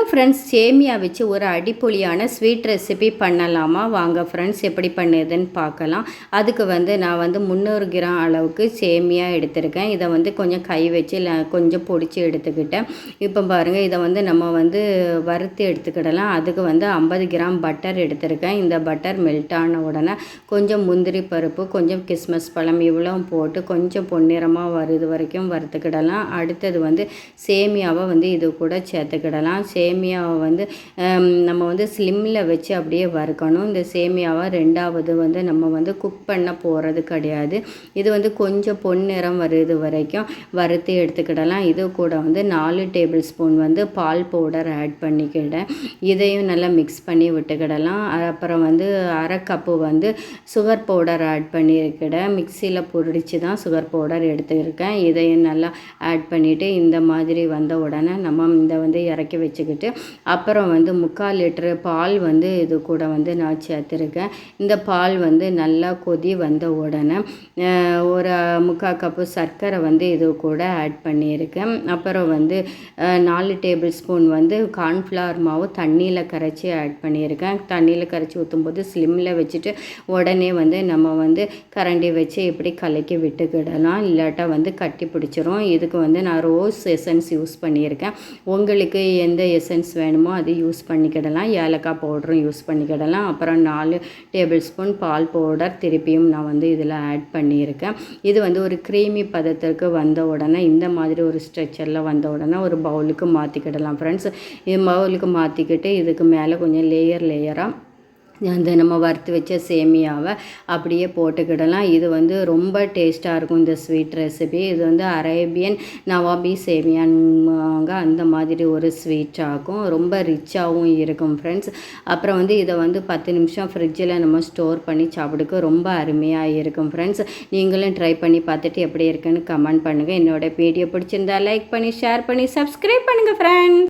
Friends, சேமியா வச்சு ஒரு அடிப்பொலியான ஸ்வீட் ரெசிபி பண்ணலாமா? வாங்க ஃப்ரெண்ட்ஸ், எப்படி பண்ணுதுன்னு பார்க்கலாம். அதுக்கு நான் 300 கிராம் அளவுக்கு சேமியா எடுத்திருக்கேன். இதை கொஞ்சம் கை வச்சு கொஞ்சம் பொடிச்சு எடுத்துக்கிட்டேன். இப்போ பாருங்கள், இதை நம்ம வறுத்து எடுத்துக்கிடலாம். அதுக்கு 50 கிராம் பட்டர் எடுத்திருக்கேன். இந்த பட்டர் மெல்ட் ஆன உடனே கொஞ்சம் முந்திரி பருப்பு, கொஞ்சம் கிஸ்மஸ் பழம் இவ்வளோ போட்டு கொஞ்சம் பொன்னிறமாக வருது வரைக்கும் வறுத்துக்கிடலாம். அடுத்தது சேமியாவை இது கூட சேர்த்துக்கிடலாம். சேமியாவை நம்ம ஸ்லிம்மில் வச்சு அப்படியே வறுக்கணும். இந்த சேமியாவை ரெண்டாவது நம்ம குக் பண்ண போகிறது கிடையாது. இது கொஞ்சம் பொன்னிறம் வருது வரைக்கும் வறுத்து எடுத்துக்கிடலாம். இது கூட 4 டேபிள் ஸ்பூன் பால் பவுடர் ஆட் பண்ணிக்கிட்டேன். இதையும் நல்லா மிக்ஸ் பண்ணி விட்டுக்கிடலாம். அப்புறம் அரை கப்பு சுகர் பவுடர் ஆட் பண்ணியிருக்கிறேன். மிக்சியில் பொடிச்சு தான் சுகர் பவுடர் எடுத்துருக்கேன். இதையும் நல்லா ஆட் பண்ணிவிட்டு இந்த மாதிரி வந்த உடனே நம்ம இதை இறக்கி வச்சுக்கிட்டு அப்புறம் 3/4 லிட்டரு பால் இது கூட நான் சேர்த்துருக்கேன். இந்த பால் நல்லா கொதி வந்த உடனே ஒரு 3/4 கப்பு சர்க்கரை இது கூட ஆட் பண்ணியிருக்கேன். அப்புறம் 4 டேபிள் ஸ்பூன் கார்ன்ஃப்ளவர் மாவு தண்ணியில் கரைச்சி ஆட் பண்ணியிருக்கேன். தண்ணியில் கரைச்சி ஊற்றும்போது ஸ்லிம்மில் வச்சுட்டு உடனே நம்ம கரண்டி வச்சு இப்படி கலக்கி விட்டுக்கிடலாம். இல்லாட்டா கட்டி பிடிச்சிரும். இதுக்கு நான் ரோஸ் எசன்ஸ் யூஸ் பண்ணியிருக்கேன். உங்களுக்கு எந்த எசன்ஸ் வேணுமோ அது யூஸ் பண்ணிக்கிடலாம். ஏலக்காய் பவுடரும் யூஸ் பண்ணிக்கிடலாம். அப்புறம் 4 டேபிள் ஸ்பூன் பால் பவுடர் திருப்பியும் நான் இதில் ஆட் பண்ணியிருக்கேன். இது ஒரு க்ரீமி பதத்திற்கு வந்த உடனே இந்த மாதிரி ஒரு ஸ்ட்ரெச்சரில் வந்த உடனே ஒரு பவுலுக்கு மாற்றிக்கிடலாம் ஃப்ரெண்ட்ஸ். இது பவுலுக்கு மாற்றிக்கிட்டு இதுக்கு மேலே கொஞ்சம் லேயராக நம்ம வறுத்து வச்ச சேமியாவை அப்படியே போட்டுக்கிடலாம். இது ரொம்ப டேஸ்ட்டாக இருக்கும் இந்த ஸ்வீட் ரெசிபி. இது அரேபியன் நவாபி சேமியாங்க அந்த மாதிரி ஒரு ஸ்வீட் ஆகும். ரொம்ப ரிச்சாகவும் இருக்கும் ஃப்ரெண்ட்ஸ். அப்புறம் இதை 10 நிமிஷம் ஃப்ரிட்ஜில் நம்ம ஸ்டோர் பண்ணி சாப்பிடுக்க ரொம்ப அருமையாக இருக்கும் ஃப்ரெண்ட்ஸ். நீங்களும் ட்ரை பண்ணி பார்த்துட்டு எப்படி இருக்குன்னு கமெண்ட் பண்ணுங்கள். என்னோடய வீடியோ பிடிச்சிருந்தா லைக் பண்ணி ஷேர் பண்ணி சப்ஸ்கிரைப் பண்ணுங்கள் ஃப்ரெண்ட்ஸ்.